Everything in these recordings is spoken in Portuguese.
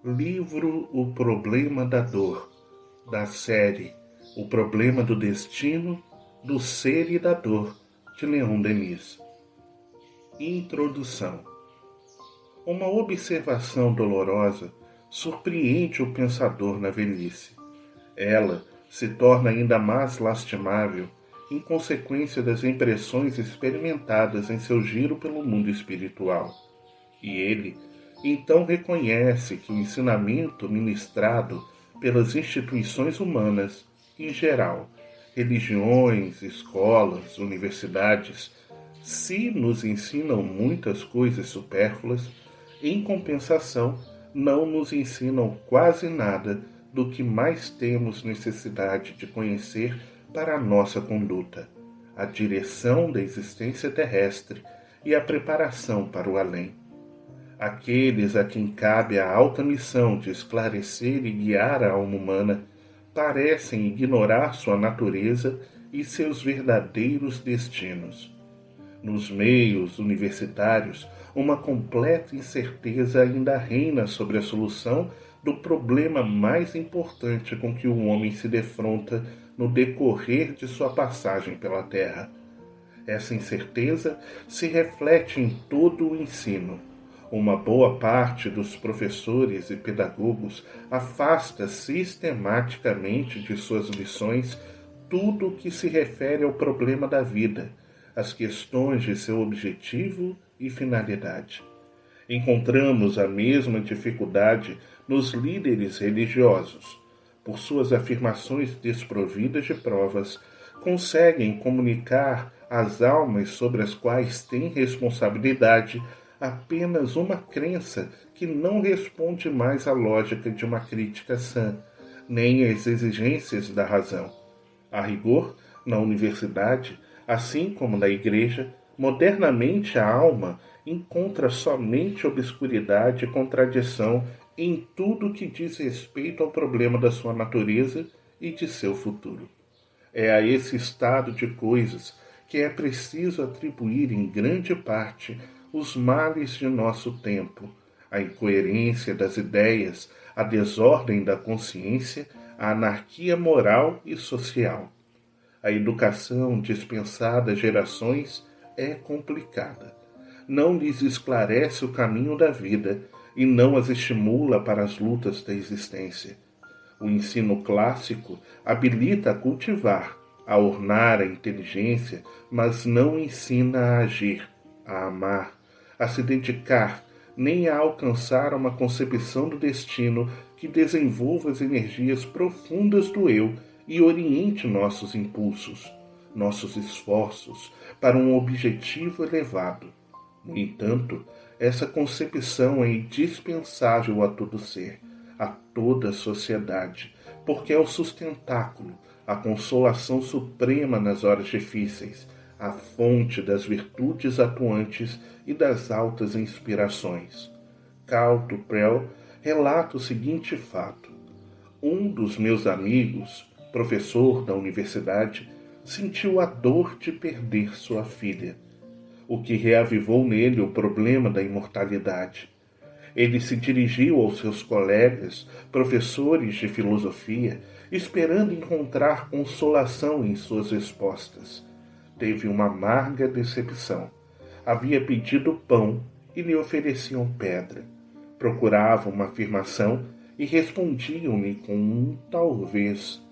Livro O Problema da Dor, da série O Problema do Destino, do Ser e da Dor, de Leon Denis. Introdução. Uma observação dolorosa surpreende o pensador na velhice. Ela se torna ainda mais lastimável em consequência das impressões experimentadas em seu giro pelo mundo espiritual. E ele então reconhece que o ensinamento ministrado pelas instituições humanas, em geral, religiões, escolas, universidades, se nos ensinam muitas coisas supérfluas, em compensação, não nos ensinam quase nada do que mais temos necessidade de conhecer para a nossa conduta, a direção da existência terrestre e a preparação para o além. Aqueles a quem cabe a alta missão de esclarecer e guiar a alma humana parecem ignorar sua natureza e seus verdadeiros destinos. Nos meios universitários, uma completa incerteza ainda reina sobre a solução do problema mais importante com que o homem se defronta no decorrer de sua passagem pela Terra. Essa incerteza se reflete em todo o ensino. Uma boa parte dos professores e pedagogos afasta sistematicamente de suas lições tudo o que se refere ao problema da vida, as questões de seu objetivo e finalidade. Encontramos a mesma dificuldade nos líderes religiosos. Por suas afirmações desprovidas de provas, conseguem comunicar às almas sobre as quais têm responsabilidade apenas uma crença que não responde mais à lógica de uma crítica sã, nem às exigências da razão. A rigor, na universidade, assim como na igreja, modernamente a alma encontra somente obscuridade e contradição em tudo que diz respeito ao problema da sua natureza e de seu futuro. É a esse estado de coisas que é preciso atribuir em grande parte os males de nosso tempo, a incoerência das ideias, a desordem da consciência, a anarquia moral e social. A educação dispensada às gerações é complicada. Não lhes esclarece o caminho da vida e não as estimula para as lutas da existência. O ensino clássico habilita a cultivar, a ornar a inteligência, mas não ensina a agir, a amar, a se dedicar, nem a alcançar uma concepção do destino que desenvolva as energias profundas do eu e oriente nossos impulsos, nossos esforços para um objetivo elevado. No entanto, essa concepção é indispensável a todo ser, a toda a sociedade, porque é o sustentáculo, a consolação suprema nas horas difíceis, a fonte das virtudes atuantes e das altas inspirações. Karl Duprel relata o seguinte fato. Um dos meus amigos, professor da universidade, sentiu a dor de perder sua filha, o que reavivou nele o problema da imortalidade. Ele se dirigiu aos seus colegas, professores de filosofia, esperando encontrar consolação em suas respostas. Teve uma amarga decepção. Havia pedido pão e lhe ofereciam pedra. Procurava uma afirmação e respondiam-lhe com um talvez.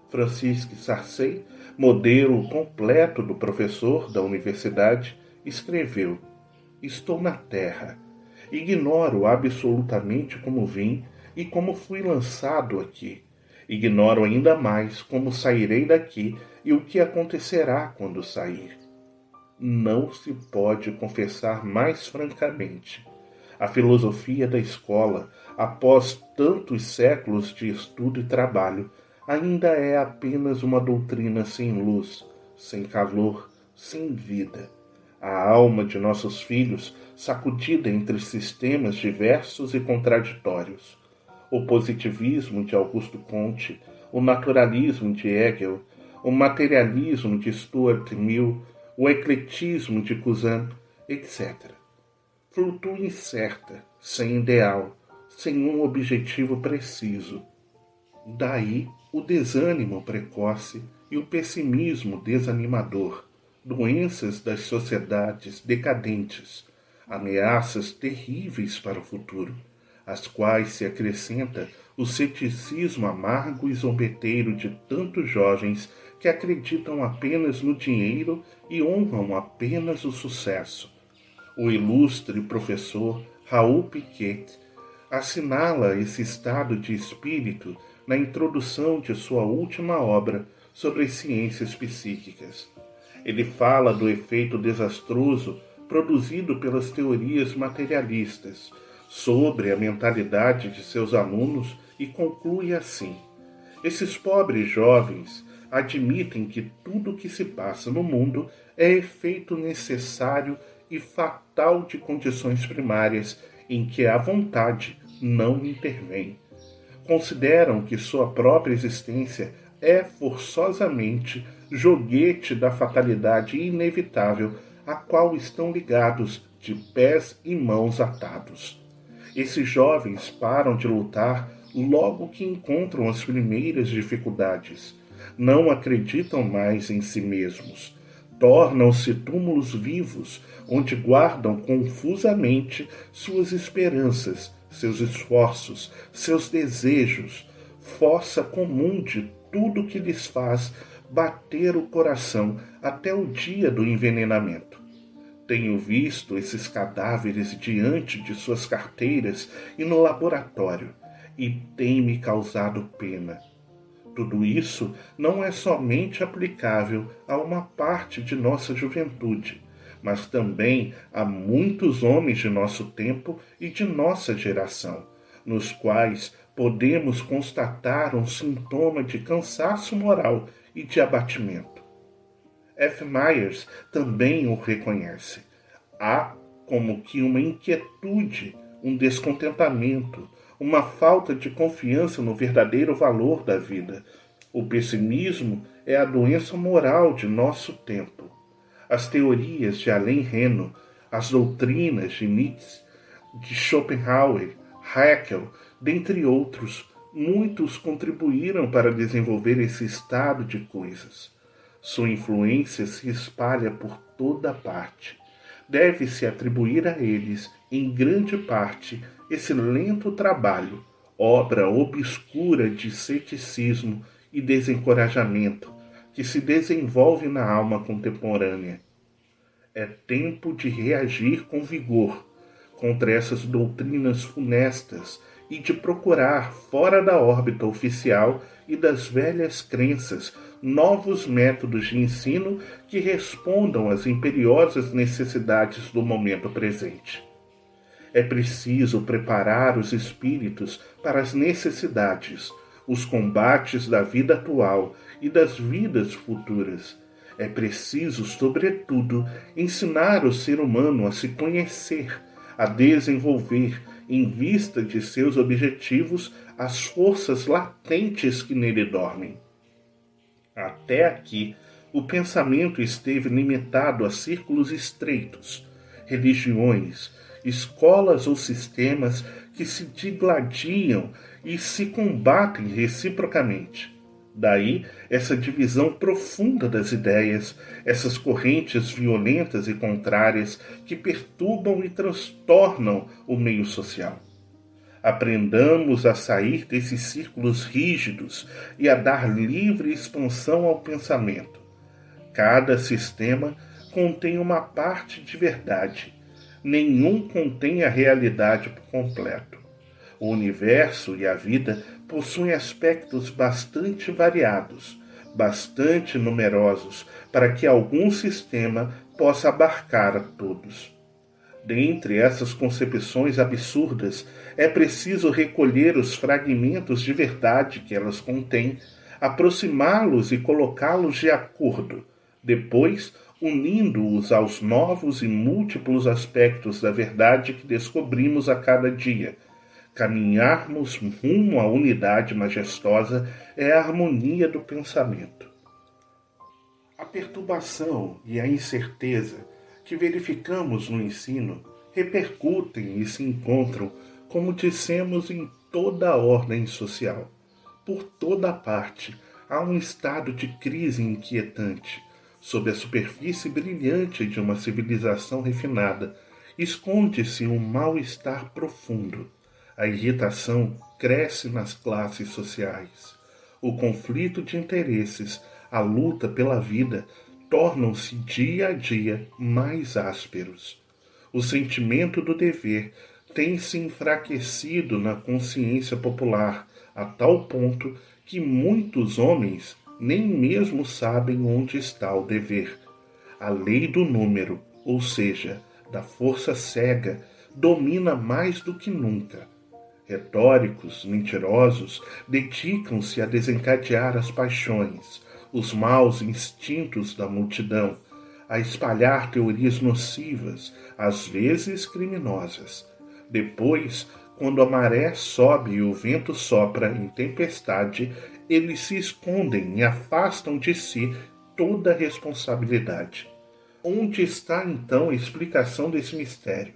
Francisque Sarcey, modelo completo do professor da universidade, escreveu: Estou na terra. Ignoro absolutamente como vim e como fui lançado aqui. Ignoro ainda mais como sairei daqui e o que acontecerá quando sair. Não se pode confessar mais francamente. A filosofia da escola, após tantos séculos de estudo e trabalho, ainda é apenas uma doutrina sem luz, sem calor, sem vida. A alma de nossos filhos sacudida entre sistemas diversos e contraditórios. O positivismo de Augusto Comte, o naturalismo de Hegel, o materialismo de Stuart Mill, o ecletismo de Cousin, etc. Flutua incerta, sem ideal, sem um objetivo preciso. Daí o desânimo precoce e o pessimismo desanimador, doenças das sociedades decadentes, ameaças terríveis para o futuro, às quais se acrescenta o ceticismo amargo e zombeteiro de tantos jovens que acreditam apenas no dinheiro e honram apenas o sucesso. O ilustre professor Raul Piquet assinala esse estado de espírito na introdução de sua última obra sobre as ciências psíquicas. Ele fala do efeito desastroso produzido pelas teorias materialistas sobre a mentalidade de seus alunos e conclui assim: esses pobres jovens admitem que tudo o que se passa no mundo é efeito necessário e fatal de condições primárias em que a vontade não intervém. Consideram que sua própria existência é forçosamente joguete da fatalidade inevitável a qual estão ligados de pés e mãos atados. Esses jovens param de lutar logo que encontram as primeiras dificuldades. Não acreditam mais em si mesmos. Tornam-se túmulos vivos, onde guardam confusamente suas esperanças, seus esforços, seus desejos, fossa comum de tudo que lhes faz bater o coração até o dia do envenenamento. Tenho visto esses cadáveres diante de suas carteiras e no laboratório, e tem-me causado pena. Tudo isso não é somente aplicável a uma parte de nossa juventude, mas também a muitos homens de nosso tempo e de nossa geração, nos quais podemos constatar um sintoma de cansaço moral e de abatimento. F. Myers também o reconhece. Há como que uma inquietude, um descontentamento, uma falta de confiança no verdadeiro valor da vida. O pessimismo é a doença moral de nosso tempo. As teorias de Alain Reno, as doutrinas de Nietzsche, de Schopenhauer, Haeckel, dentre outros, muitos contribuíram para desenvolver esse estado de coisas. Sua influência se espalha por toda parte. Deve-se atribuir a eles, em grande parte, esse lento trabalho, obra obscura de ceticismo e desencorajamento, que se desenvolve na alma contemporânea. É tempo de reagir com vigor contra essas doutrinas funestas e de procurar, fora da órbita oficial e das velhas crenças, novos métodos de ensino que respondam às imperiosas necessidades do momento presente. É preciso preparar os espíritos para as necessidades, os combates da vida atual e das vidas futuras. É preciso, sobretudo, ensinar o ser humano a se conhecer, a desenvolver, em vista de seus objetivos, as forças latentes que nele dormem. Até aqui, o pensamento esteve limitado a círculos estreitos, religiões, escolas ou sistemas que se digladiam e se combatem reciprocamente. Daí essa divisão profunda das ideias, essas correntes violentas e contrárias que perturbam e transtornam o meio social. Aprendamos a sair desses círculos rígidos e a dar livre expansão ao pensamento. Cada sistema contém uma parte de verdade. Nenhum contém a realidade por completo. O universo e a vida possuem aspectos bastante variados, bastante numerosos, para que algum sistema possa abarcar a todos. Dentre essas concepções absurdas, é preciso recolher os fragmentos de verdade que elas contêm, aproximá-los e colocá-los de acordo, depois unindo-os aos novos e múltiplos aspectos da verdade que descobrimos a cada dia. Caminharmos rumo à unidade majestosa é a harmonia do pensamento. A perturbação e a incerteza que verificamos no ensino repercutem e se encontram como dissemos, em toda a ordem social. Por toda parte há um estado de crise inquietante. Sob a superfície brilhante de uma civilização refinada, esconde-se um mal-estar profundo. A irritação cresce nas classes sociais. O conflito de interesses, a luta pela vida, tornam-se dia a dia mais ásperos. O sentimento do dever tem se enfraquecido na consciência popular a tal ponto que muitos homens nem mesmo sabem onde está o dever. A lei do número, ou seja, da força cega, domina mais do que nunca. Retóricos, mentirosos, dedicam-se a desencadear as paixões, os maus instintos da multidão, a espalhar teorias nocivas, às vezes criminosas. Depois, quando a maré sobe e o vento sopra em tempestade, eles se escondem e afastam de si toda a responsabilidade. Onde está, então, a explicação desse mistério,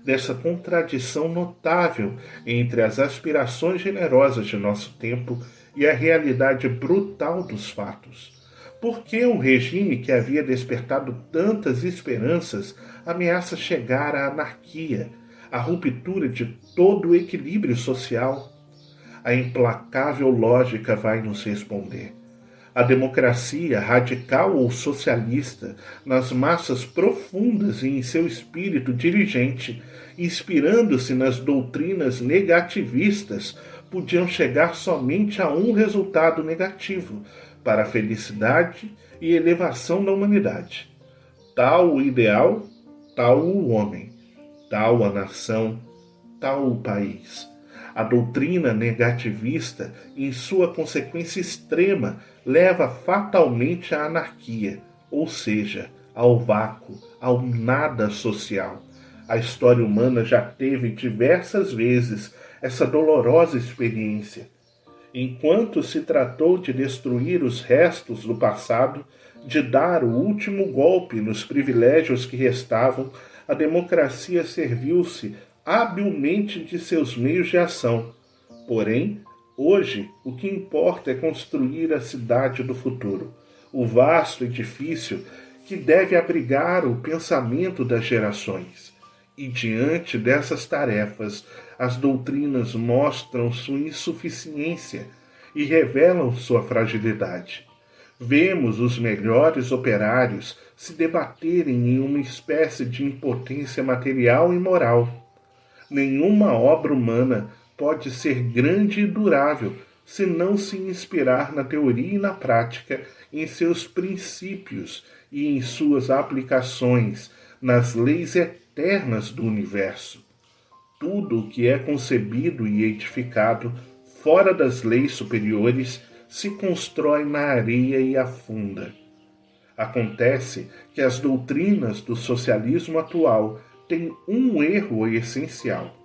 dessa contradição notável entre as aspirações generosas de nosso tempo e a realidade brutal dos fatos? Por que um regime que havia despertado tantas esperanças ameaça chegar à anarquia, à ruptura de todo o equilíbrio social? A implacável lógica vai nos responder. A democracia, radical ou socialista, nas massas profundas e em seu espírito dirigente, inspirando-se nas doutrinas negativistas, podiam chegar somente a um resultado negativo, para a felicidade e elevação da humanidade. Tal o ideal, tal o homem, tal a nação, tal o país. A doutrina negativista, em sua consequência extrema, leva fatalmente à anarquia, ou seja, ao vácuo, ao nada social. A história humana já teve diversas vezes essa dolorosa experiência. Enquanto se tratou de destruir os restos do passado, de dar o último golpe nos privilégios que restavam, a democracia serviu-se habilmente de seus meios de ação. Porém, hoje, o que importa é construir a cidade do futuro, o vasto edifício que deve abrigar o pensamento das gerações. E diante dessas tarefas, as doutrinas mostram sua insuficiência e revelam sua fragilidade. Vemos os melhores operários se debaterem em uma espécie de impotência material e moral. Nenhuma obra humana pode ser grande e durável se não se inspirar na teoria e na prática, em seus princípios e em suas aplicações, nas leis eternas do universo. Tudo o que é concebido e edificado fora das leis superiores se constrói na areia e afunda. Acontece que as doutrinas do socialismo atual têm um erro essencial.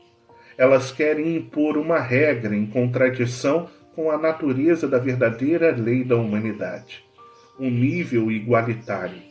Elas querem impor uma regra em contradição com a natureza da verdadeira lei da humanidade, um nível igualitário.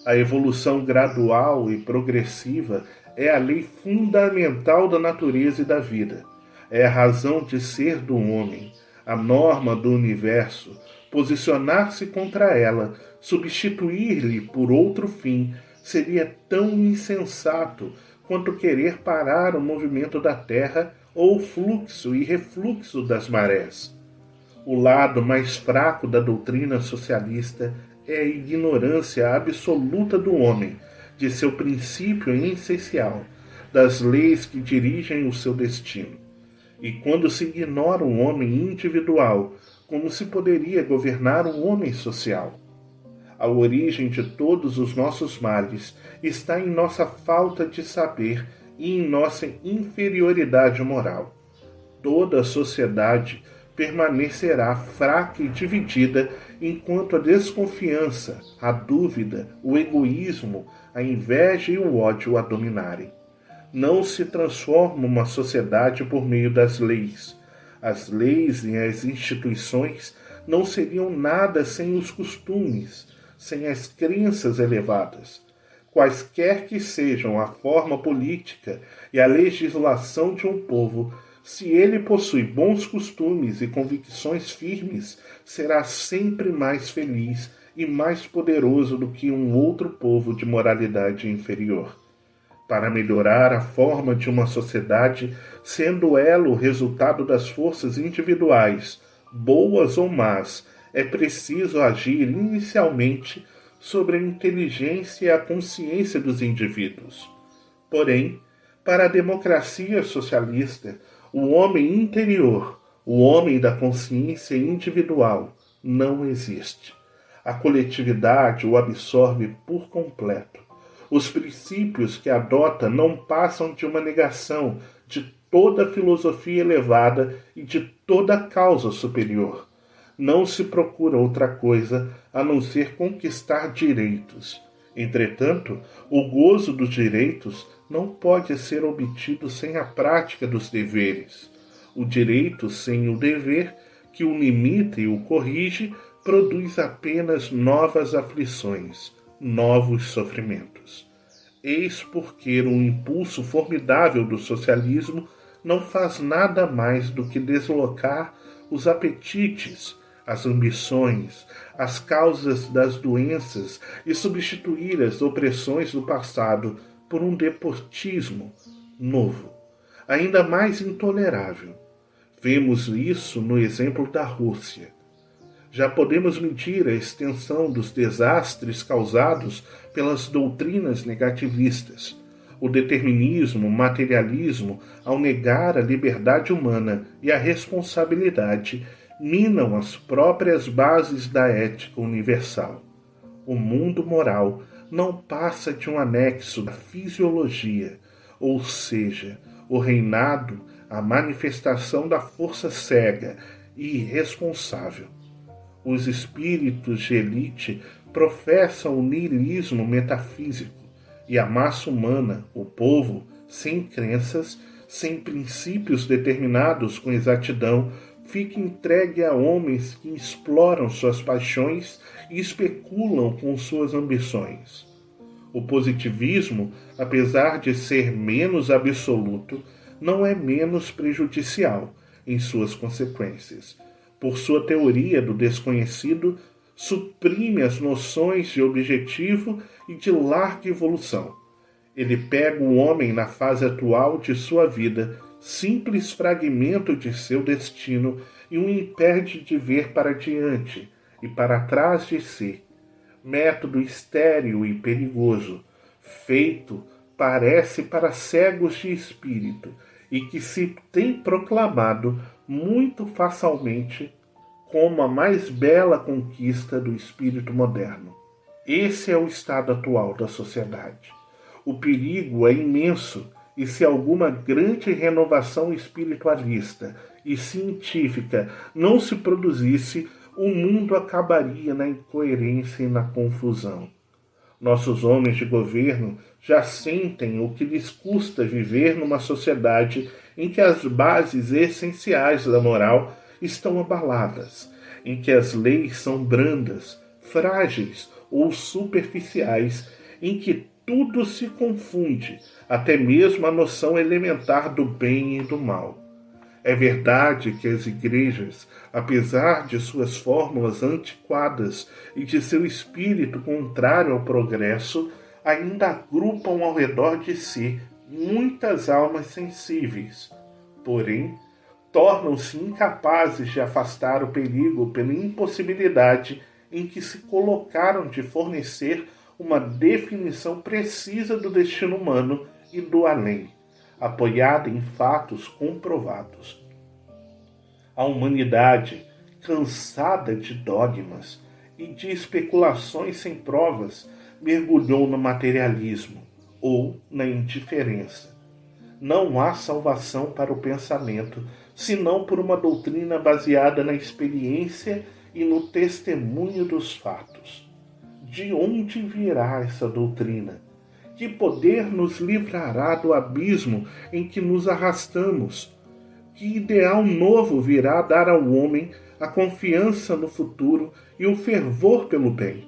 A evolução gradual e progressiva é a lei fundamental da natureza e da vida. É a razão de ser do homem, a norma do universo. Posicionar-se contra ela, substituir-lhe por outro fim, seria tão insensato quanto querer parar o movimento da Terra ou o fluxo e refluxo das marés. O lado mais fraco da doutrina socialista é a ignorância absoluta do homem, de seu princípio essencial, das leis que dirigem o seu destino. E quando se ignora o homem individual, como se poderia governar o homem social? A origem de todos os nossos males está em nossa falta de saber e em nossa inferioridade moral. Toda a sociedade permanecerá fraca e dividida enquanto a desconfiança, a dúvida, o egoísmo, a inveja e o ódio a dominarem. Não se transforma uma sociedade por meio das leis. As leis e as instituições não seriam nada sem os costumes, sem as crenças elevadas. quaisquer que sejam a forma política e a legislação de um povo, se ele possui bons costumes e convicções firmes, será sempre mais feliz e mais poderoso do que um outro povo de moralidade inferior. Para melhorar a forma de uma sociedade, sendo ela o resultado das forças individuais, boas ou más, é preciso agir inicialmente sobre a inteligência e a consciência dos indivíduos. Porém, para a democracia socialista, o homem interior, o homem da consciência individual, não existe. A coletividade o absorve por completo. Os princípios que adota não passam de uma negação de toda filosofia elevada e de toda causa superior. Não se procura outra coisa a não ser conquistar direitos. Entretanto, o gozo dos direitos não pode ser obtido sem a prática dos deveres. O direito sem o dever, que o limita e o corrige, produz apenas novas aflições, novos sofrimentos. Eis porque o impulso formidável do socialismo não faz nada mais do que deslocar os apetites, as ambições, as causas das doenças e substituir as opressões do passado por um despotismo novo, ainda mais intolerável. Vemos isso no exemplo da Rússia. Já podemos medir a extensão dos desastres causados pelas doutrinas negativistas. O determinismo, o materialismo, ao negar a liberdade humana e a responsabilidade, minam as próprias bases da ética universal. O mundo moral não passa de um anexo da fisiologia, ou seja, o reinado, a manifestação da força cega e irresponsável. Os espíritos de elite professam o niilismo metafísico e a massa humana, o povo, sem crenças, sem princípios determinados com exatidão, fica entregue a homens que exploram suas paixões e especulam com suas ambições. O positivismo, apesar de ser menos absoluto, não é menos prejudicial em suas consequências. Por sua teoria do desconhecido, suprime as noções de objetivo e de larga evolução. Ele pega o homem na fase atual de sua vida, simples fragmento de seu destino, e o impede de ver para diante e para trás de si. Método estéril e perigoso, feito, parece, para cegos de espírito, e que se tem proclamado muito facilmente como a mais bela conquista do espírito moderno. Esse é o estado atual da sociedade. O perigo é imenso, e se alguma grande renovação espiritualista e científica não se produzisse, o mundo acabaria na incoerência e na confusão. Nossos homens de governo já sentem o que lhes custa viver numa sociedade em que as bases essenciais da moral estão abaladas, em que as leis são brandas, frágeis ou superficiais, em que tudo se confunde, até mesmo a noção elementar do bem e do mal. É verdade que as igrejas, apesar de suas fórmulas antiquadas e de seu espírito contrário ao progresso, ainda agrupam ao redor de si muitas almas sensíveis. Porém, tornam-se incapazes de afastar o perigo pela impossibilidade em que se colocaram de fornecer uma definição precisa do destino humano e do além, apoiada em fatos comprovados. A humanidade, cansada de dogmas e de especulações sem provas, mergulhou no materialismo ou na indiferença. Não há salvação para o pensamento, senão por uma doutrina baseada na experiência e no testemunho dos fatos. De onde virá essa doutrina? Que poder nos livrará do abismo em que nos arrastamos? Que ideal novo virá dar ao homem a confiança no futuro e o fervor pelo bem?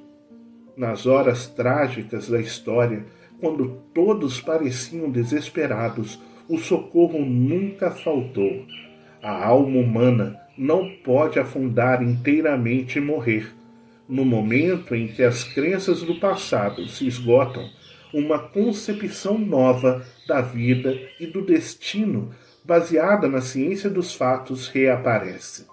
Nas horas trágicas da história, quando todos pareciam desesperados, o socorro nunca faltou. A alma humana não pode afundar inteiramente e morrer. No momento em que as crenças do passado se esgotam, uma concepção nova da vida e do destino, baseada na ciência dos fatos, reaparece.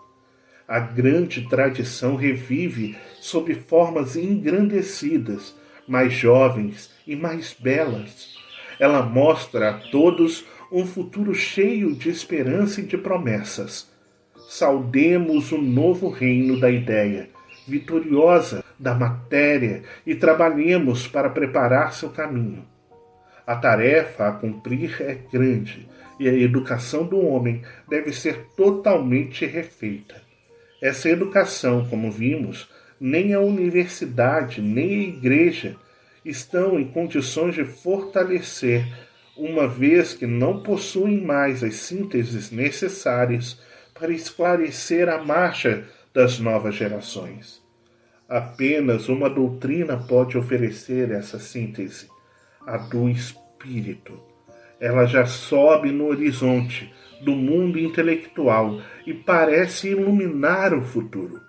A grande tradição revive sob formas engrandecidas, mais jovens e mais belas. Ela mostra a todos um futuro cheio de esperança e de promessas. Saudemos o novo reino da ideia, vitoriosa da matéria, e trabalhemos para preparar seu caminho. A tarefa a cumprir é grande e a educação do homem deve ser totalmente refeita. Essa educação, como vimos, nem a universidade nem a igreja estão em condições de fortalecer, uma vez que não possuem mais as sínteses necessárias para esclarecer a marcha das novas gerações. Apenas uma doutrina pode oferecer essa síntese, a do Espírito. Ela já sobe no horizonte do mundo intelectual e parece iluminar o futuro.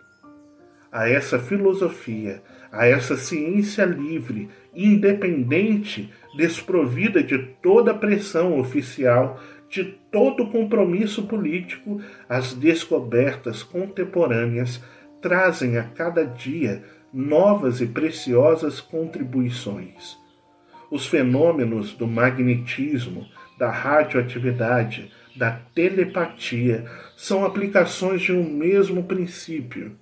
A essa filosofia, a essa ciência livre, independente, desprovida de toda pressão oficial, de todo compromisso político, as descobertas contemporâneas trazem a cada dia novas e preciosas contribuições. Os fenômenos do magnetismo, da radioatividade, da telepatia são aplicações de um mesmo princípio,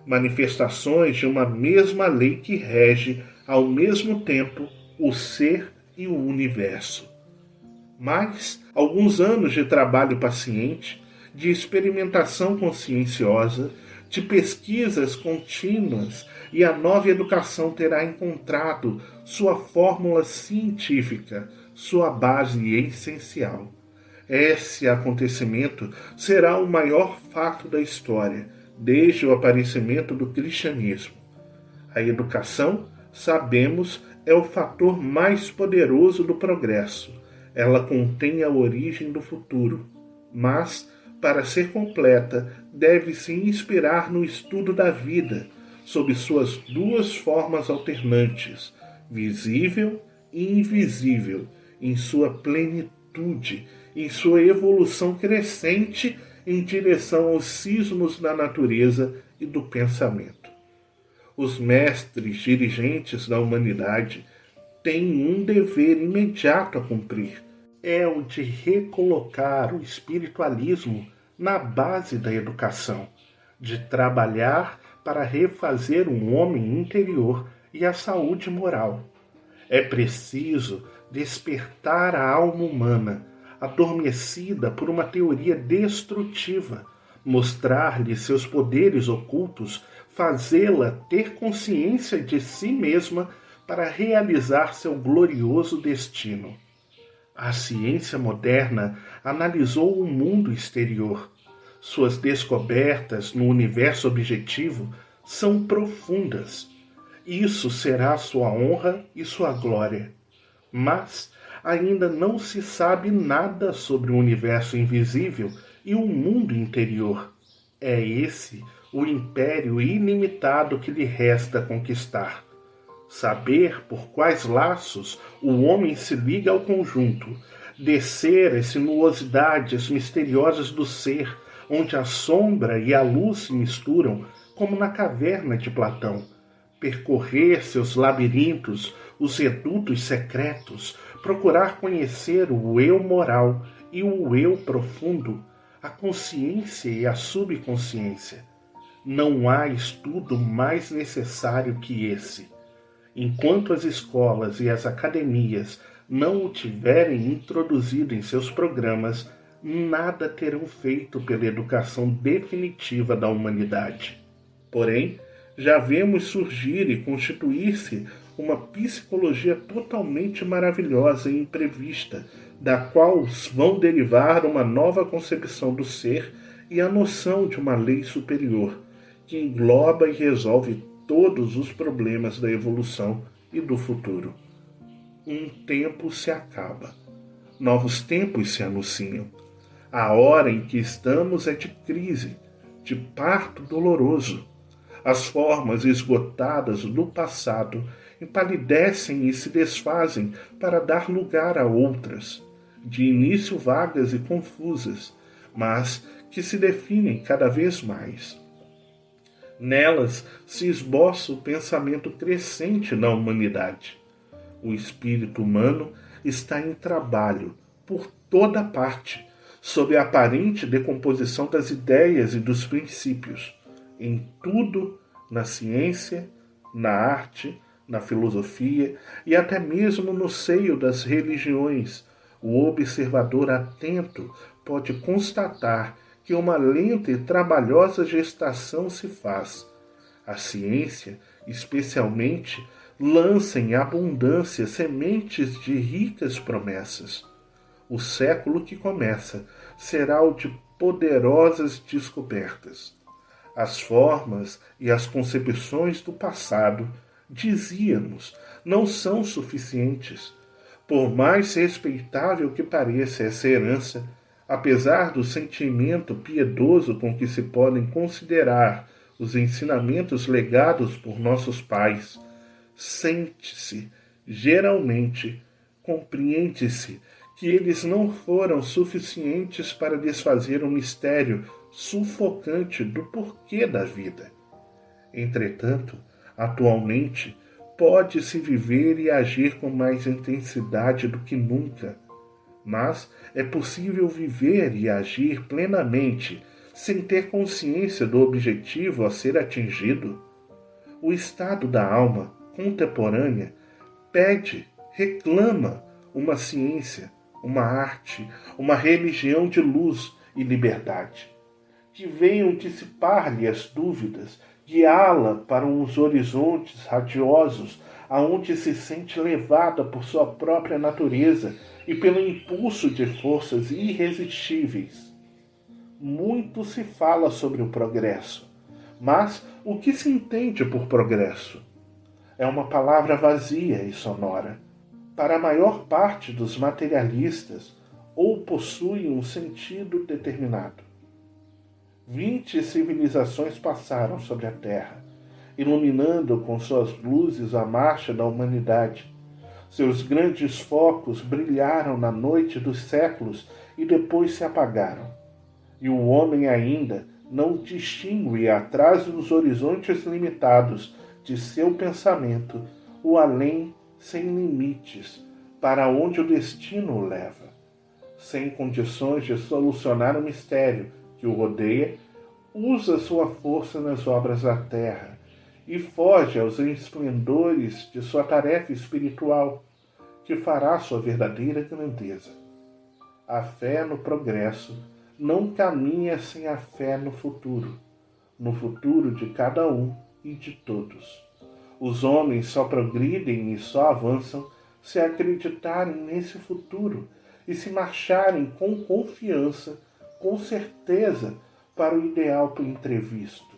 manifestações de uma mesma lei que rege, ao mesmo tempo, o ser e o universo. Mas alguns anos de trabalho paciente, de experimentação conscienciosa, de pesquisas contínuas, e a nova educação terá encontrado sua fórmula científica, sua base essencial. Esse acontecimento será o maior fato da história, desde o aparecimento do cristianismo. A educação, sabemos, é o fator mais poderoso do progresso. Ela contém a origem do futuro, mas, para ser completa, deve-se inspirar no estudo da vida, sob suas duas formas alternantes, visível e invisível, em sua plenitude, em sua evolução crescente em direção aos cismos da natureza e do pensamento. Os mestres dirigentes da humanidade têm um dever imediato a cumprir, é o de recolocar o espiritualismo na base da educação, de trabalhar para refazer um homem interior e a saúde moral. É preciso despertar a alma humana, adormecida por uma teoria destrutiva, mostrar-lhe seus poderes ocultos, fazê-la ter consciência de si mesma para realizar seu glorioso destino. A ciência moderna analisou o mundo exterior. Suas descobertas no universo objetivo são profundas. Isso será sua honra e sua glória. Mas ainda não se sabe nada sobre o universo invisível e o mundo interior. É esse o império ilimitado que lhe resta conquistar. Saber por quais laços o homem se liga ao conjunto, descer as sinuosidades misteriosas do ser, onde a sombra e a luz se misturam, como na caverna de Platão, percorrer seus labirintos, os redutos secretos, procurar conhecer o eu moral e o eu profundo, a consciência e a subconsciência. Não há estudo mais necessário que esse. Enquanto as escolas e as academias não o tiverem introduzido em seus programas, nada terão feito pela educação definitiva da humanidade. Porém, já vemos surgir e constituir-se uma psicologia totalmente maravilhosa e imprevista, da qual vão derivar uma nova concepção do ser e a noção de uma lei superior, que engloba e resolve todos os problemas da evolução e do futuro. Um tempo se acaba. Novos tempos se anunciam. A hora em que estamos é de crise, de parto doloroso. As formas esgotadas do passado empalidecem e se desfazem para dar lugar a outras, de início vagas e confusas, mas que se definem cada vez mais. Nelas se esboça o pensamento crescente na humanidade. O espírito humano está em trabalho por toda parte, sob a aparente decomposição das ideias e dos princípios, em tudo, na ciência, na arte, na filosofia e até mesmo no seio das religiões. O observador atento pode constatar que uma lenta e trabalhosa gestação se faz. A ciência, especialmente, lança em abundância sementes de ricas promessas. O século que começa será o de poderosas descobertas. As formas e as concepções do passado, dizíamos, não são suficientes. Por mais respeitável que pareça essa herança, apesar do sentimento piedoso com que se podem considerar os ensinamentos legados por nossos pais, sente-se, geralmente, compreende-se que eles não foram suficientes para desfazer o mistério sufocante do porquê da vida. Entretanto, atualmente, pode-se viver e agir com mais intensidade do que nunca, mas é possível viver e agir plenamente sem ter consciência do objetivo a ser atingido. O estado da alma contemporânea pede, reclama uma ciência, uma arte, uma religião de luz e liberdade, que venham dissipar-lhe as dúvidas, guiá-la para uns horizontes radiosos, aonde se sente levada por sua própria natureza e pelo impulso de forças irresistíveis. Muito se fala sobre o progresso, mas o que se entende por progresso? É uma palavra vazia e sonora. Para a maior parte dos materialistas, ou possui um sentido determinado. 20 civilizações passaram sobre a Terra, iluminando com suas luzes a marcha da humanidade. Seus grandes focos brilharam na noite dos séculos e depois se apagaram. E o homem ainda não distingue atrás dos horizontes limitados de seu pensamento o além sem limites, para onde o destino o leva. Sem condições de solucionar o mistério que o rodeia, usa sua força nas obras da terra e foge aos esplendores de sua tarefa espiritual, que fará sua verdadeira grandeza. A fé no progresso não caminha sem a fé no futuro de cada um e de todos. Os homens só progridem e só avançam se acreditarem nesse futuro e se marcharem com confiança, com certeza, para o ideal entrevisto.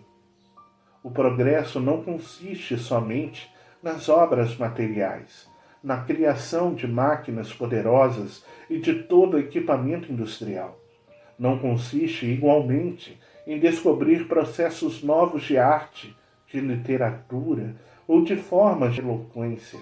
O progresso não consiste somente nas obras materiais, na criação de máquinas poderosas e de todo o equipamento industrial. Não consiste, igualmente, em descobrir processos novos de arte, de literatura ou de formas de eloquência.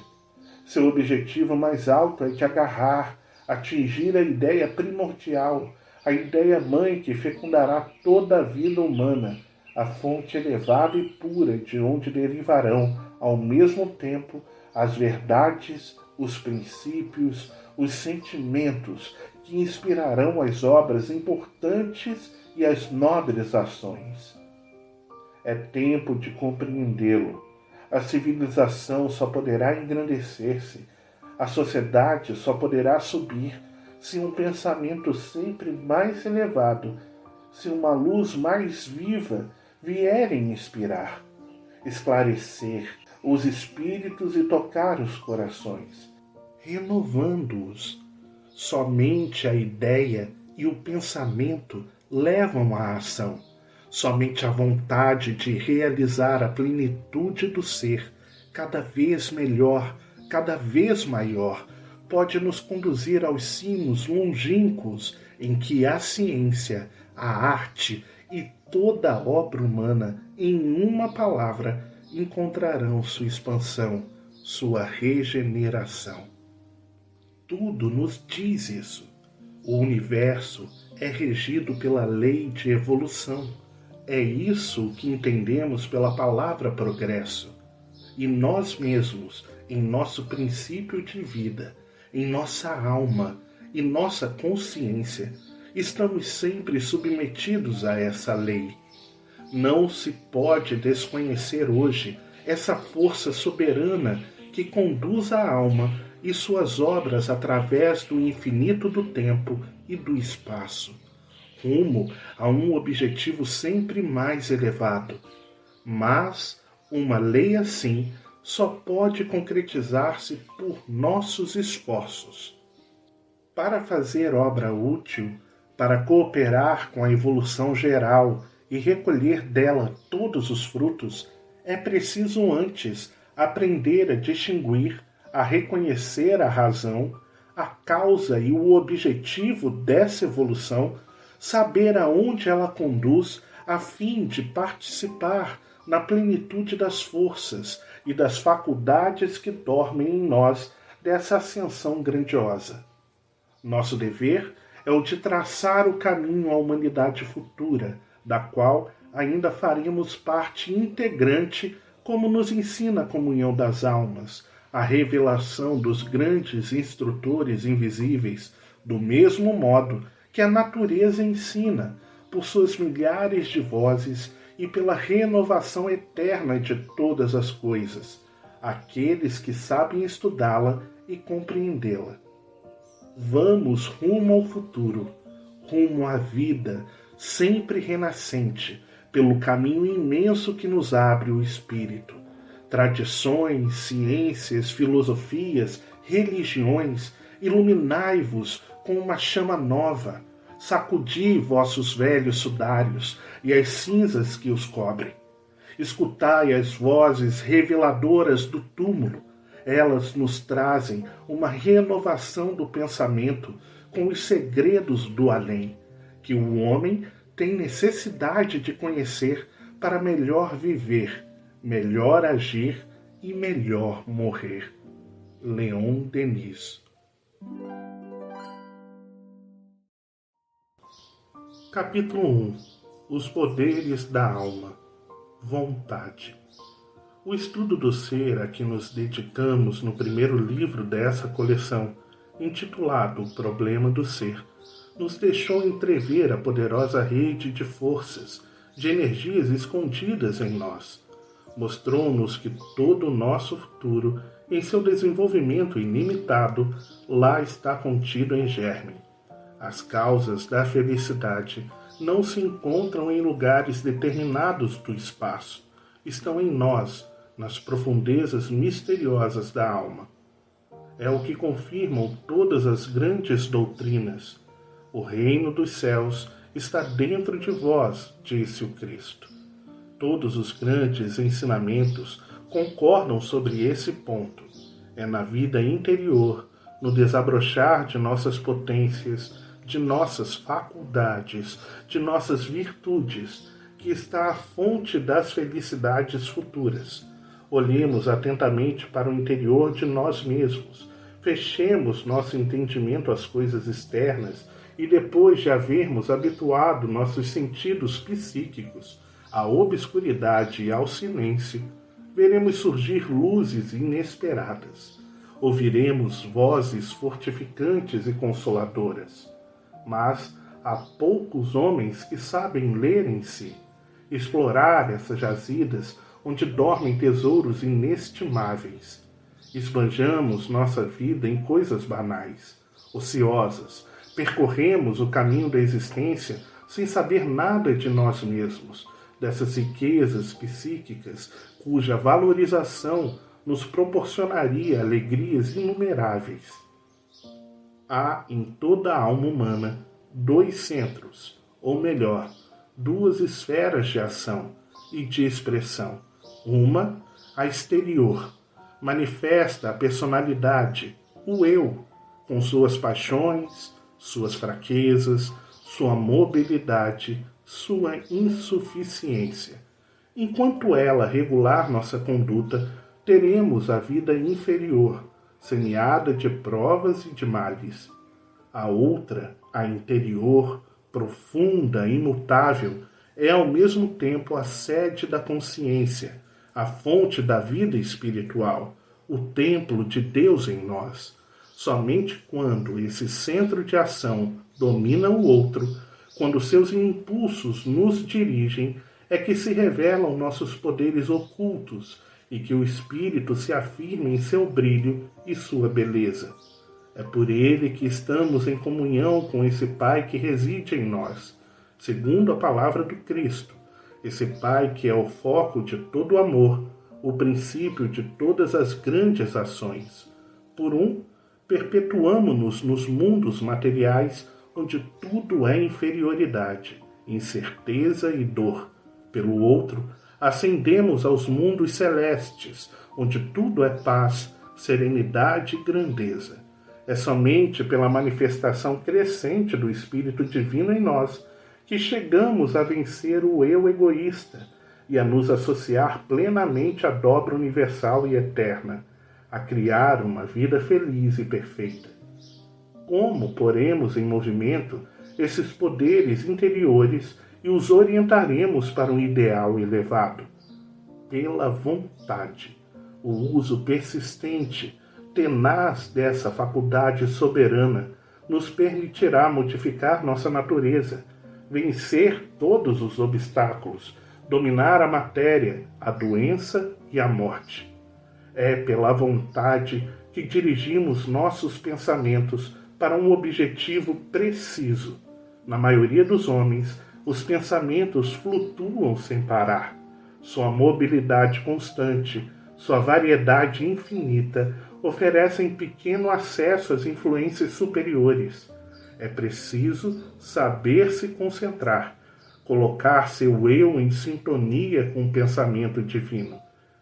Seu objetivo mais alto é de agarrar, atingir a ideia primordial, a ideia mãe que fecundará toda a vida humana, a fonte elevada e pura de onde derivarão, ao mesmo tempo, as verdades, os princípios, os sentimentos que inspirarão as obras importantes e as nobres ações. É tempo de compreendê-lo. A civilização só poderá engrandecer-se, a sociedade só poderá subir se um pensamento sempre mais elevado, se uma luz mais viva vierem inspirar, esclarecer os espíritos e tocar os corações, renovando-os. Somente a ideia e o pensamento levam à ação. Somente a vontade de realizar a plenitude do ser, cada vez melhor, cada vez maior, pode nos conduzir aos cimos longínquos em que a ciência, a arte e toda a obra humana, em uma palavra, encontrarão sua expansão, sua regeneração. Tudo nos diz isso. O universo é regido pela lei de evolução. É isso que entendemos pela palavra progresso. E nós mesmos, em nosso princípio de vida, em nossa alma e nossa consciência, estamos sempre submetidos a essa lei. Não se pode desconhecer hoje essa força soberana que conduz a alma e suas obras através do infinito do tempo e do espaço, rumo a um objetivo sempre mais elevado. Mas uma lei assim só pode concretizar-se por nossos esforços. Para fazer obra útil, para cooperar com a evolução geral e recolher dela todos os frutos, é preciso antes aprender a distinguir, a reconhecer a razão, a causa e o objetivo dessa evolução, saber aonde ela conduz a fim de participar na plenitude das forças e das faculdades que dormem em nós dessa ascensão grandiosa. Nosso dever é o de traçar o caminho à humanidade futura, da qual ainda faremos parte integrante, como nos ensina a comunhão das almas, a revelação dos grandes instrutores invisíveis, do mesmo modo que a natureza ensina, por suas milhares de vozes e pela renovação eterna de todas as coisas, aqueles que sabem estudá-la e compreendê-la. Vamos rumo ao futuro, rumo à vida, sempre renascente, pelo caminho imenso que nos abre o Espírito. Tradições, ciências, filosofias, religiões, iluminai-vos com uma chama nova, sacudi vossos velhos sudários e as cinzas que os cobrem. Escutai as vozes reveladoras do túmulo. Elas nos trazem uma renovação do pensamento com os segredos do além, que o homem tem necessidade de conhecer para melhor viver, melhor agir e melhor morrer. Leon Denis. Capítulo 1. Os poderes da alma. Vontade. O estudo do ser a que nos dedicamos no primeiro livro dessa coleção, intitulado O Problema do Ser, nos deixou entrever a poderosa rede de forças, de energias escondidas em nós. Mostrou-nos que todo o nosso futuro, em seu desenvolvimento ilimitado, lá está contido em germe. As causas da felicidade não se encontram em lugares determinados do espaço, estão em nós, nas profundezas misteriosas da alma. É o que confirmam todas as grandes doutrinas. O reino dos céus está dentro de vós, disse o Cristo. Todos os grandes ensinamentos concordam sobre esse ponto. É na vida interior, no desabrochar de nossas potências, de nossas faculdades, de nossas virtudes, que está a fonte das felicidades futuras. Olhemos atentamente para o interior de nós mesmos, fechemos nosso entendimento às coisas externas e depois de havermos habituado nossos sentidos psíquicos à obscuridade e ao silêncio, veremos surgir luzes inesperadas. Ouviremos vozes fortificantes e consoladoras. Mas há poucos homens que sabem ler em si, explorar essas jazidas onde dormem tesouros inestimáveis. Esbanjamos nossa vida em coisas banais, ociosas, percorremos o caminho da existência sem saber nada de nós mesmos, dessas riquezas psíquicas cuja valorização nos proporcionaria alegrias inumeráveis. Há em toda a alma humana 2 centros, ou melhor, 2 esferas de ação e de expressão. Uma, a exterior, manifesta a personalidade, o eu, com suas paixões, suas fraquezas, sua mobilidade, sua insuficiência. Enquanto ela regular nossa conduta, teremos a vida inferior, semeada de provas e de males. A outra, a interior, profunda, imutável, é ao mesmo tempo a sede da consciência, a fonte da vida espiritual, o templo de Deus em nós. Somente quando esse centro de ação domina o outro, quando seus impulsos nos dirigem, é que se revelam nossos poderes ocultos e que o espírito se afirma em seu brilho e sua beleza. É por ele que estamos em comunhão com esse Pai que reside em nós, segundo a palavra do Cristo, esse Pai que é o foco de todo amor, o princípio de todas as grandes ações. Por perpetuamo-nos nos mundos materiais, onde tudo é inferioridade, incerteza e dor. Pelo outro, ascendemos aos mundos celestes, onde tudo é paz, serenidade e grandeza. É somente pela manifestação crescente do Espírito Divino em nós que chegamos a vencer o eu egoísta e a nos associar plenamente à dobra universal e eterna, a criar uma vida feliz e perfeita. Como poremos em movimento esses poderes interiores e os orientaremos para um ideal elevado? Pela vontade, o uso persistente, tenaz dessa faculdade soberana nos permitirá modificar nossa natureza, vencer todos os obstáculos, dominar a matéria, a doença e a morte. É pela vontade que dirigimos nossos pensamentos para um objetivo preciso. Na maioria dos homens, os pensamentos flutuam sem parar. Sua mobilidade constante, sua variedade infinita, oferecem pequeno acesso às influências superiores. É preciso saber se concentrar, colocar seu eu em sintonia com o pensamento divino.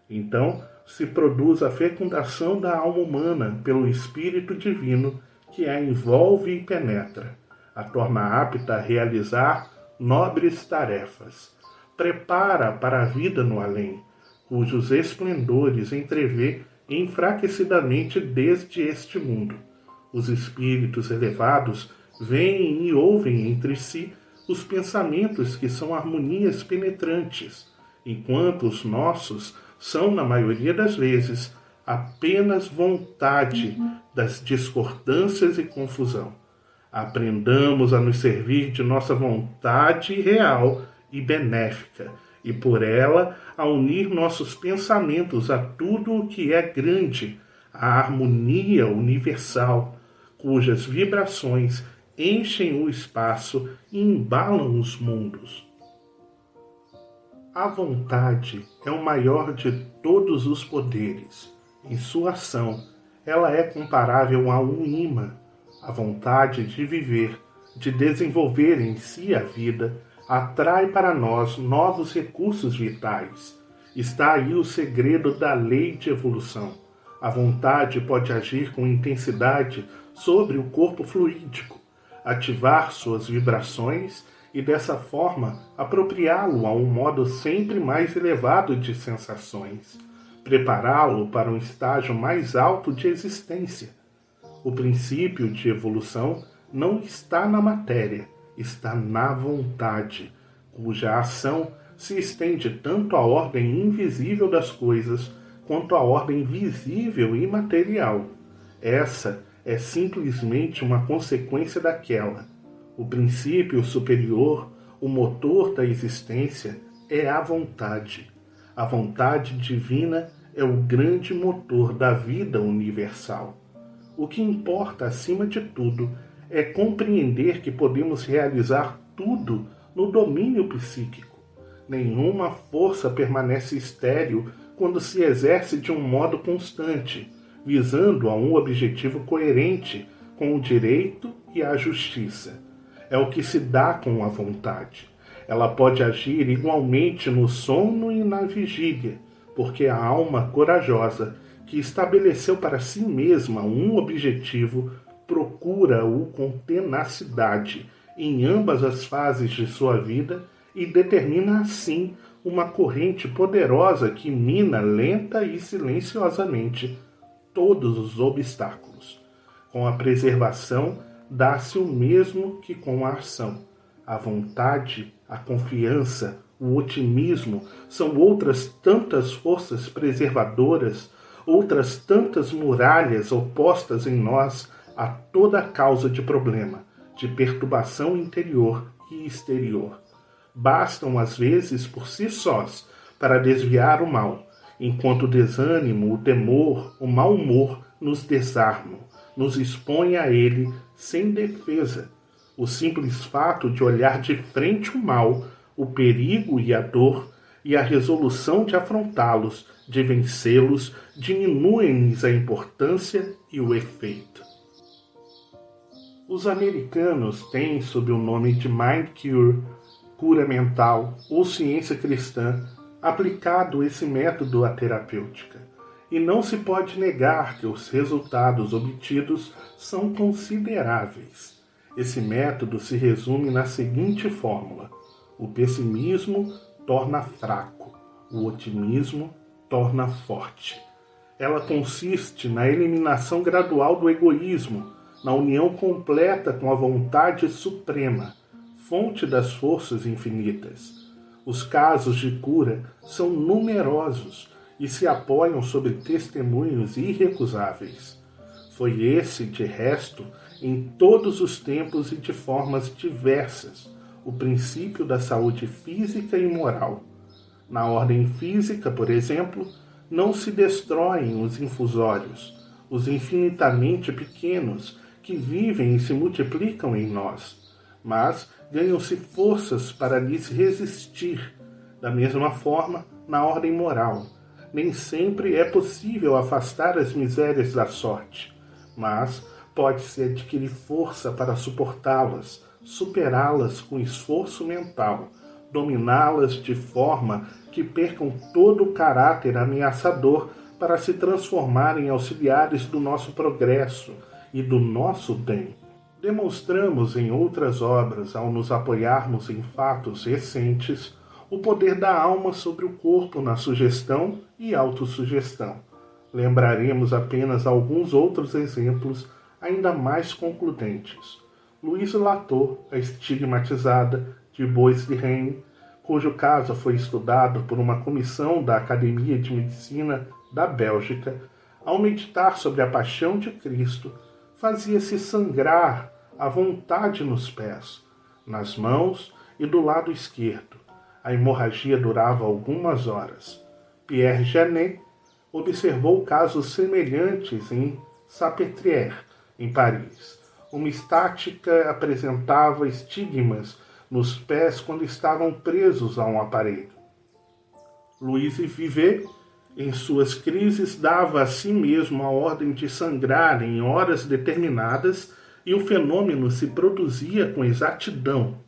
Então, se produz a fecundação da alma humana pelo Espírito Divino que a envolve e penetra, a torna apta a realizar nobres tarefas, prepara para a vida no além, cujos esplendores entrevê enfraquecidamente desde este mundo. Os espíritos elevados veem e ouvem entre si os pensamentos que são harmonias penetrantes, enquanto os nossos são, na maioria das vezes, apenas vontade das discordâncias e confusão. Aprendamos a nos servir de nossa vontade real e benéfica, e por ela a unir nossos pensamentos a tudo o que é grande, a harmonia universal, cujas vibrações enchem o espaço e embalam os mundos. A vontade é o maior de todos os poderes. Em sua ação, ela é comparável a um imã. A vontade de viver, de desenvolver em si a vida, atrai para nós novos recursos vitais. Está aí o segredo da lei de evolução. A vontade pode agir com intensidade sobre o corpo fluídico, ativar suas vibrações e, dessa forma, apropriá-lo a um modo sempre mais elevado de sensações, prepará-lo para um estágio mais alto de existência. O princípio de evolução não está na matéria, está na vontade, cuja ação se estende tanto à ordem invisível das coisas quanto à ordem visível e material. Essa é simplesmente uma consequência daquela. O princípio superior, o motor da existência, é a vontade. A vontade divina é o grande motor da vida universal. O que importa, acima de tudo, é compreender que podemos realizar tudo no domínio psíquico. Nenhuma força permanece estéril quando se exerce de um modo constante, visando a um objetivo coerente com o direito e a justiça. É o que se dá com a vontade. Ela pode agir igualmente no sono e na vigília, porque a alma corajosa, que estabeleceu para si mesma um objetivo, procura-o com tenacidade em ambas as fases de sua vida e determina assim uma corrente poderosa que mina lenta e silenciosamente todos os obstáculos. Com a preservação, dá-se o mesmo que com a ação. A vontade, a confiança, o otimismo são outras tantas forças preservadoras, outras tantas muralhas opostas em nós a toda causa de problema, de perturbação interior e exterior. Bastam, às vezes, por si sós, para desviar o mal, enquanto o desânimo, o temor, o mau humor nos desarmam, nos expõem a ele sem defesa. O simples fato de olhar de frente o mal, o perigo e a dor, e a resolução de afrontá-los, de vencê-los, diminuem-lhes a importância e o efeito. Os americanos têm, sob o nome de Mind Cure, cura mental ou ciência cristã, aplicado esse método à terapêutica. E não se pode negar que os resultados obtidos são consideráveis. Esse método se resume na seguinte fórmula: o pessimismo torna fraco, o otimismo torna forte. Ela consiste na eliminação gradual do egoísmo, na união completa com a vontade suprema, fonte das forças infinitas. Os casos de cura são numerosos e se apoiam sobre testemunhos irrecusáveis. Foi esse, de resto, em todos os tempos e de formas diversas, o princípio da saúde física e moral. Na ordem física, por exemplo, não se destroem os infusórios, os infinitamente pequenos que vivem e se multiplicam em nós, mas ganham-se forças para lhes resistir. Da mesma forma, na ordem moral, nem sempre é possível afastar as misérias da sorte, mas pode-se adquirir força para suportá-las, superá-las com esforço mental, dominá-las de forma que percam todo o caráter ameaçador para se transformar em auxiliares do nosso progresso e do nosso bem. Demonstramos em outras obras, ao nos apoiarmos em fatos recentes, o poder da alma sobre o corpo na sugestão e autossugestão. Lembraremos apenas alguns outros exemplos ainda mais concludentes. Louise Latour, a estigmatizada de Bois de Rennes, cujo caso foi estudado por uma comissão da Academia de Medicina da Bélgica, ao meditar sobre a paixão de Cristo, fazia-se sangrar à vontade nos pés, nas mãos e do lado esquerdo. A hemorragia durava algumas horas. Pierre Janet observou casos semelhantes em Salpêtrière, em Paris. Uma estática apresentava estigmas nos pés quando estavam presos a um aparelho. Louise Vivet, em suas crises, dava a si mesmo a ordem de sangrar em horas determinadas e o fenômeno se produzia com exatidão.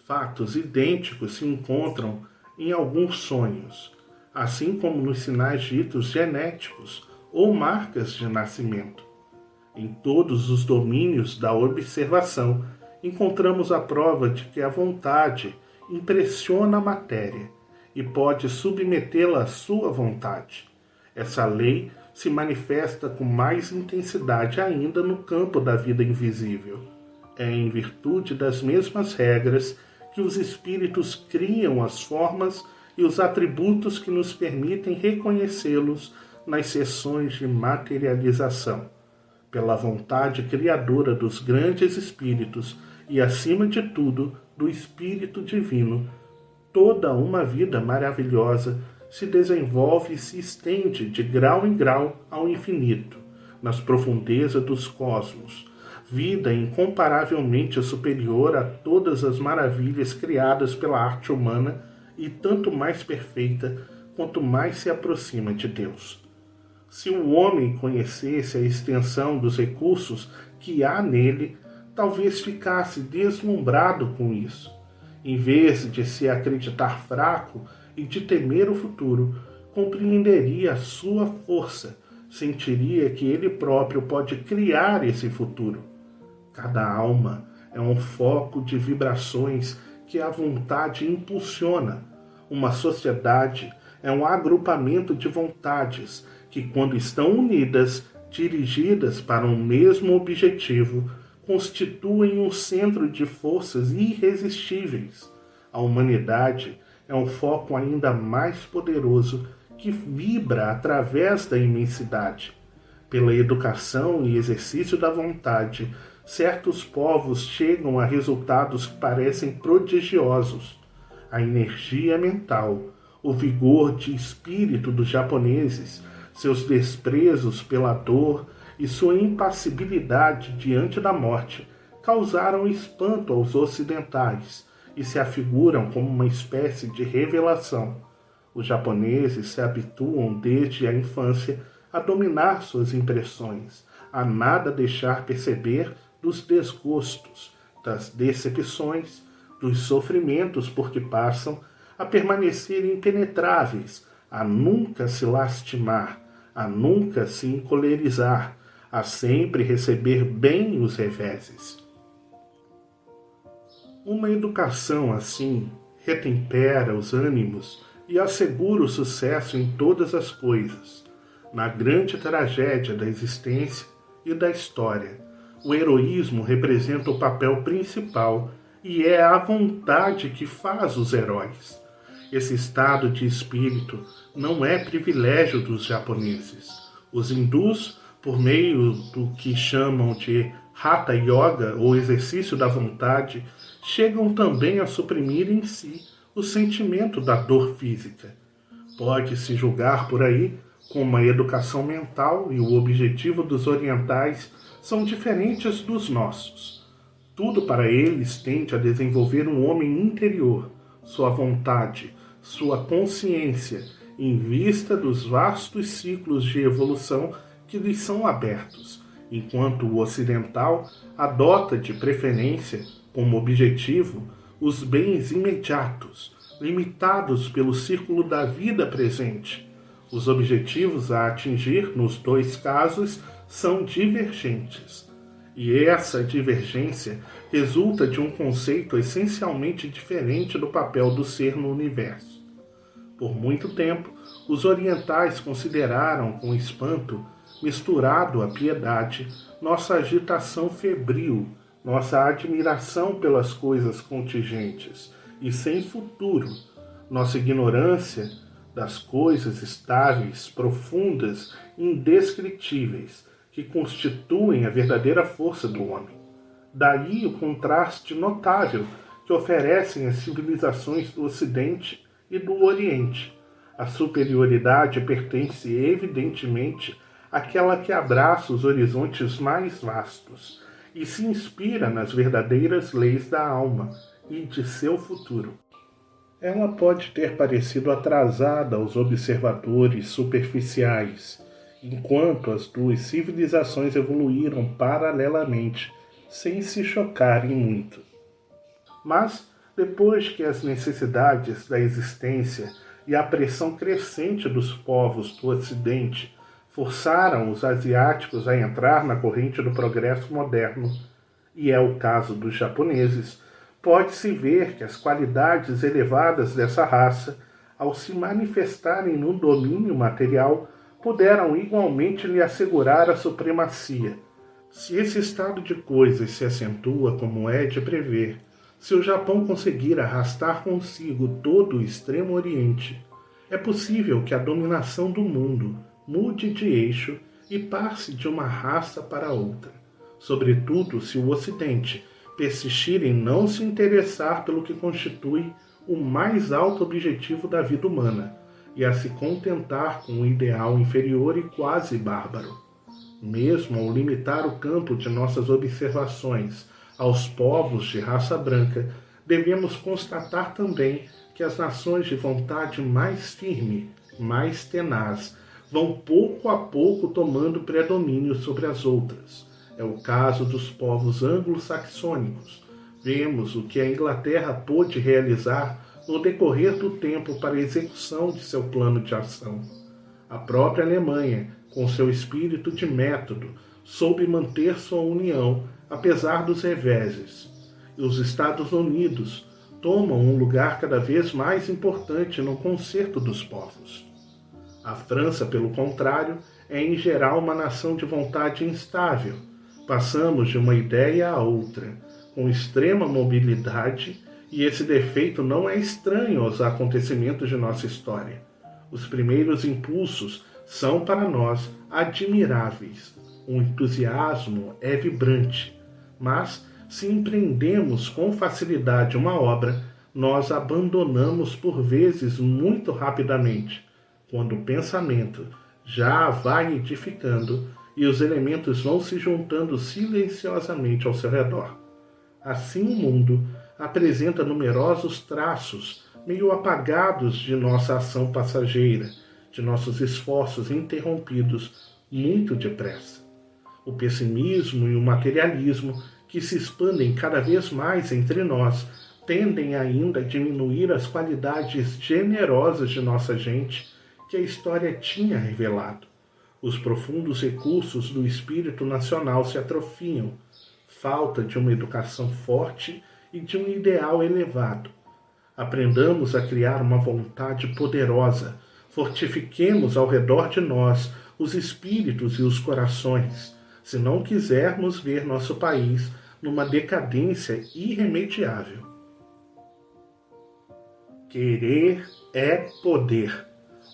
Fatos idênticos se encontram em alguns sonhos, assim como nos sinais ditos genéticos ou marcas de nascimento. Em todos os domínios da observação, encontramos a prova de que a vontade impressiona a matéria e pode submetê-la à sua vontade. Essa lei se manifesta com mais intensidade ainda no campo da vida invisível. É em virtude das mesmas regras que os espíritos criam as formas e os atributos que nos permitem reconhecê-los nas sessões de materialização. Pela vontade criadora dos grandes espíritos e, acima de tudo, do Espírito Divino, toda uma vida maravilhosa se desenvolve e se estende de grau em grau ao infinito, nas profundezas dos cosmos, vida incomparavelmente superior a todas as maravilhas criadas pela arte humana e tanto mais perfeita quanto mais se aproxima de Deus. Se o homem conhecesse a extensão dos recursos que há nele, talvez ficasse deslumbrado com isso. Em vez de se acreditar fraco e de temer o futuro, compreenderia a sua força, sentiria que ele próprio pode criar esse futuro. Cada alma é um foco de vibrações que a vontade impulsiona. Uma sociedade é um agrupamento de vontades que, quando estão unidas, dirigidas para um mesmo objetivo, constituem um centro de forças irresistíveis. A humanidade é um foco ainda mais poderoso que vibra através da imensidade. Pela educação e exercício da vontade, certos povos chegam a resultados que parecem prodigiosos. A energia mental, o vigor de espírito dos japoneses, seus desprezos pela dor e sua impassibilidade diante da morte causaram espanto aos ocidentais e se afiguram como uma espécie de revelação. Os japoneses se habituam desde a infância a dominar suas impressões, a nada deixar perceber dos desgostos, das decepções, dos sofrimentos por que passam, a permanecer impenetráveis, a nunca se lastimar, a nunca se encolerizar, a sempre receber bem os reveses. Uma educação assim retempera os ânimos e assegura o sucesso em todas as coisas. Na grande tragédia da existência e da história, o heroísmo representa o papel principal e é a vontade que faz os heróis. Esse estado de espírito não é privilégio dos japoneses. Os hindus, por meio do que chamam de Hatha Yoga, ou exercício da vontade, chegam também a suprimir em si o sentimento da dor física. Pode-se julgar por aí como a educação mental e o objetivo dos orientais são diferentes dos nossos. Tudo para eles tende a desenvolver um homem interior, sua vontade, sua consciência, em vista dos vastos ciclos de evolução que lhes são abertos, enquanto o ocidental adota de preferência como objetivo os bens imediatos, limitados pelo círculo da vida presente. Os objetivos a atingir nos dois casos são divergentes. E essa divergência resulta de um conceito essencialmente diferente do papel do ser no universo. Por muito tempo, os orientais consideraram com espanto, misturado à piedade, nossa agitação febril, nossa admiração pelas coisas contingentes e sem futuro, nossa ignorância das coisas estáveis, profundas e indescritíveis, que constituem a verdadeira força do homem. Daí o contraste notável que oferecem as civilizações do Ocidente e do Oriente. A superioridade pertence evidentemente àquela que abraça os horizontes mais vastos e se inspira nas verdadeiras leis da alma e de seu futuro. Ela pode ter parecido atrasada aos observadores superficiais, enquanto as duas civilizações evoluíram paralelamente, sem se chocarem muito. Mas, depois que as necessidades da existência e a pressão crescente dos povos do Ocidente forçaram os asiáticos a entrar na corrente do progresso moderno, e é o caso dos japoneses, pode-se ver que as qualidades elevadas dessa raça, ao se manifestarem no domínio material, puderam igualmente lhe assegurar a supremacia. Se esse estado de coisas se acentua como é de prever, se o Japão conseguir arrastar consigo todo o Extremo Oriente, é possível que a dominação do mundo mude de eixo e passe de uma raça para outra, sobretudo se o Ocidente persistir em não se interessar pelo que constitui o mais alto objetivo da vida humana, e a se contentar com um ideal inferior e quase bárbaro. Mesmo ao limitar o campo de nossas observações aos povos de raça branca, devemos constatar também que as nações de vontade mais firme, mais tenaz, vão pouco a pouco tomando predomínio sobre as outras. É o caso dos povos anglo-saxônicos. Vemos o que a Inglaterra pôde realizar no decorrer do tempo para a execução de seu plano de ação. A própria Alemanha, com seu espírito de método, soube manter sua união, apesar dos reveses. E os Estados Unidos tomam um lugar cada vez mais importante no concerto dos povos. A França, pelo contrário, é em geral uma nação de vontade instável. Passamos de uma ideia a outra, com extrema mobilidade, e esse defeito não é estranho aos acontecimentos de nossa história. Os primeiros impulsos são para nós admiráveis. O entusiasmo é vibrante, mas se empreendemos com facilidade uma obra, nós abandonamos por vezes muito rapidamente, quando o pensamento já a vai edificando e os elementos vão se juntando silenciosamente ao seu redor. Assim o mundo apresenta numerosos traços meio apagados de nossa ação passageira, de nossos esforços interrompidos muito depressa. O pessimismo e o materialismo, que se expandem cada vez mais entre nós, tendem ainda a diminuir as qualidades generosas de nossa gente que a história tinha revelado. Os profundos recursos do espírito nacional se atrofiam, falta de uma educação forte e de um ideal elevado. Aprendamos a criar uma vontade poderosa, fortifiquemos ao redor de nós os espíritos e os corações, se não quisermos ver nosso país numa decadência irremediável. Querer é poder.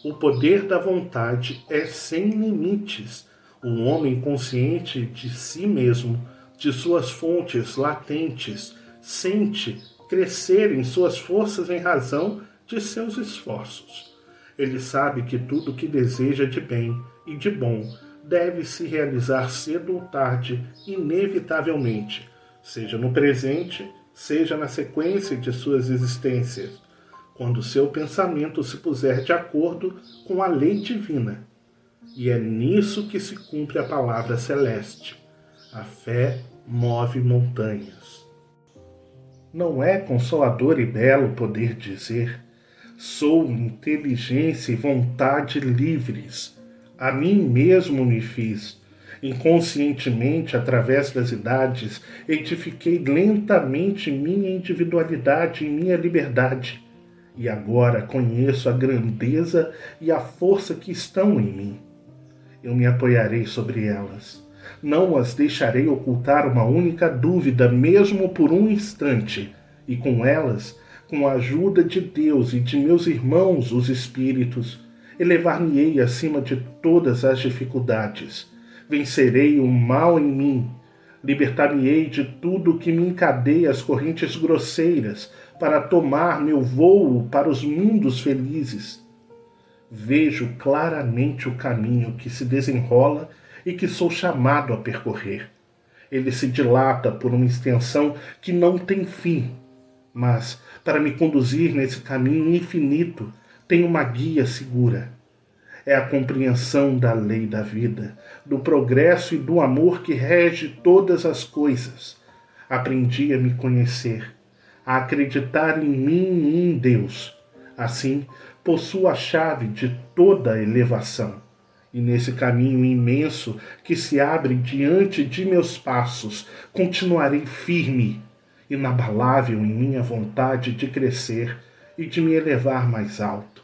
O poder da vontade é sem limites. Um homem consciente de si mesmo, de suas fontes latentes, sente crescer em suas forças em razão de seus esforços. Ele sabe que tudo o que deseja de bem e de bom deve se realizar cedo ou tarde, inevitavelmente, seja no presente, seja na sequência de suas existências, quando seu pensamento se puser de acordo com a lei divina. E é nisso que se cumpre a palavra celeste. A fé move montanhas. Não é consolador e belo poder dizer: sou inteligência e vontade livres. A mim mesmo me fiz. Inconscientemente, através das idades, edifiquei lentamente minha individualidade e minha liberdade. E agora conheço a grandeza e a força que estão em mim. Eu me apoiarei sobre elas. Não as deixarei ocultar uma única dúvida, mesmo por um instante, e com elas, com a ajuda de Deus e de meus irmãos, os espíritos, elevar-me-ei acima de todas as dificuldades. Vencerei o mal em mim. Libertar-me-ei de tudo que me encadeia as correntes grosseiras para tomar meu vôo para os mundos felizes. Vejo claramente o caminho que se desenrola e que sou chamado a percorrer. Ele se dilata por uma extensão que não tem fim, mas para me conduzir nesse caminho infinito tem uma guia segura. É a compreensão da lei da vida, do progresso e do amor que rege todas as coisas. Aprendi a me conhecer, a acreditar em mim e em Deus. Assim, possuo a chave de toda a elevação. E nesse caminho imenso que se abre diante de meus passos, continuarei firme, inabalável em minha vontade de crescer e de me elevar mais alto.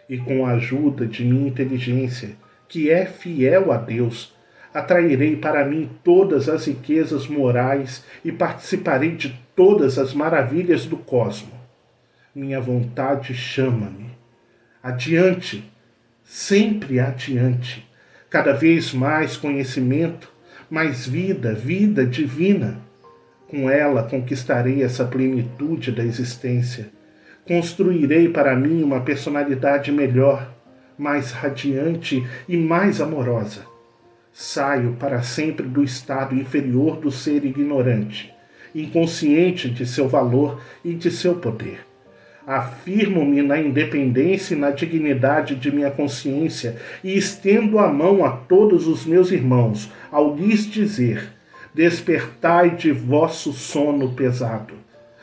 E com a ajuda de minha inteligência, que é fiel a Deus, atrairei para mim todas as riquezas morais e participarei de todas as maravilhas do cosmo. Minha vontade chama-me. Adiante, sempre adiante, cada vez mais conhecimento, mais vida, vida divina. Com ela conquistarei essa plenitude da existência. Construirei para mim uma personalidade melhor, mais radiante e mais amorosa. Saio para sempre do estado inferior do ser ignorante, inconsciente de seu valor e de seu poder. Afirmo-me na independência e na dignidade de minha consciência e estendo a mão a todos os meus irmãos, ao lhes dizer: despertai de vosso sono pesado.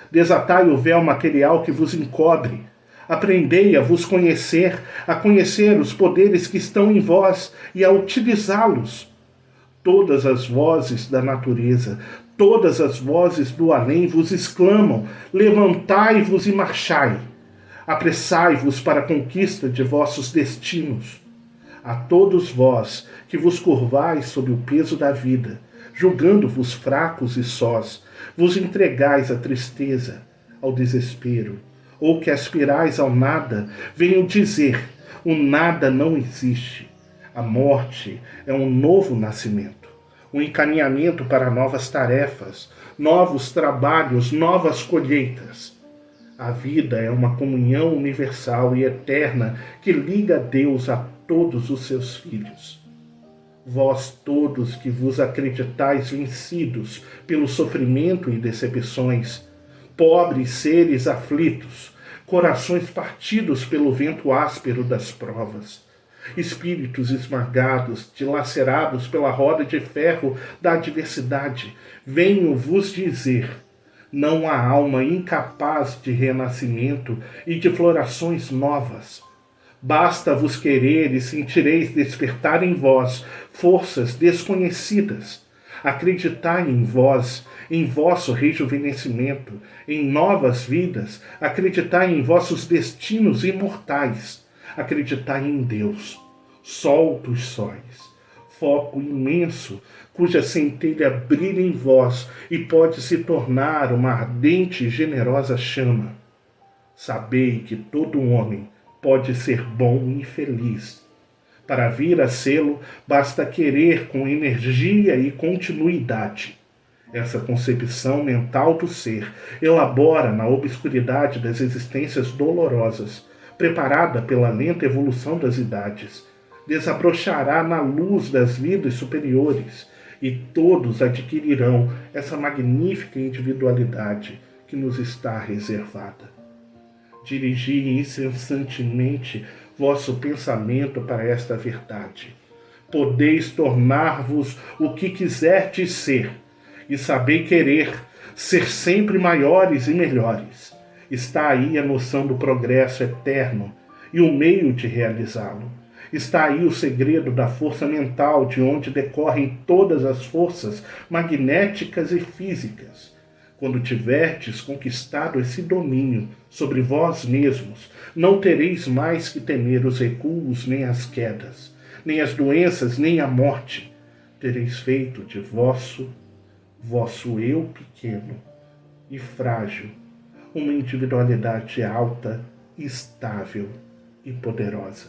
Desatai o véu material que vos encobre. Aprendei a vos conhecer, a conhecer os poderes que estão em vós e a utilizá-los. Todas as vozes da natureza, Todas as vozes do além vos exclamam: levantai-vos e marchai. Apressai-vos para a conquista de vossos destinos. A todos vós que vos curvais sob o peso da vida, julgando-vos fracos e sós, vos entregais à tristeza, ao desespero, ou que aspirais ao nada, venho dizer: o nada não existe. A morte é um novo nascimento, um encaminhamento para novas tarefas, novos trabalhos, novas colheitas. A vida é uma comunhão universal e eterna que liga Deus a todos os seus filhos. Vós todos que vos acreditais vencidos pelo sofrimento e decepções, pobres seres aflitos, corações partidos pelo vento áspero das provas, espíritos esmagados, dilacerados pela roda de ferro da adversidade, venho vos dizer: não há alma incapaz de renascimento e de florações novas. Basta vos querer e sentireis despertar em vós forças desconhecidas. Acreditai em vós, em vosso rejuvenescimento, em novas vidas. Acreditai em vossos destinos imortais. Acreditai em Deus, sol dos sóis, foco imenso, cuja centelha brilha em vós e pode se tornar uma ardente e generosa chama. Sabei que todo homem pode ser bom e feliz. Para vir a sê-lo, basta querer com energia e continuidade. Essa concepção mental do ser elabora na obscuridade das existências dolorosas, preparada pela lenta evolução das idades, desabrochará na luz das vidas superiores, e todos adquirirão essa magnífica individualidade que nos está reservada. Dirigi incessantemente vosso pensamento para esta verdade. Podeis tornar-vos o que quiserdes ser, e sabei querer, ser sempre maiores e melhores. Está aí a noção do progresso eterno e o meio de realizá-lo. Está aí o segredo da força mental, de onde decorrem todas as forças magnéticas e físicas. Quando tiverdes conquistado esse domínio sobre vós mesmos, não tereis mais que temer os recuos, nem as quedas, nem as doenças, nem a morte. Tereis feito de vosso eu pequeno e frágil uma individualidade alta, estável e poderosa.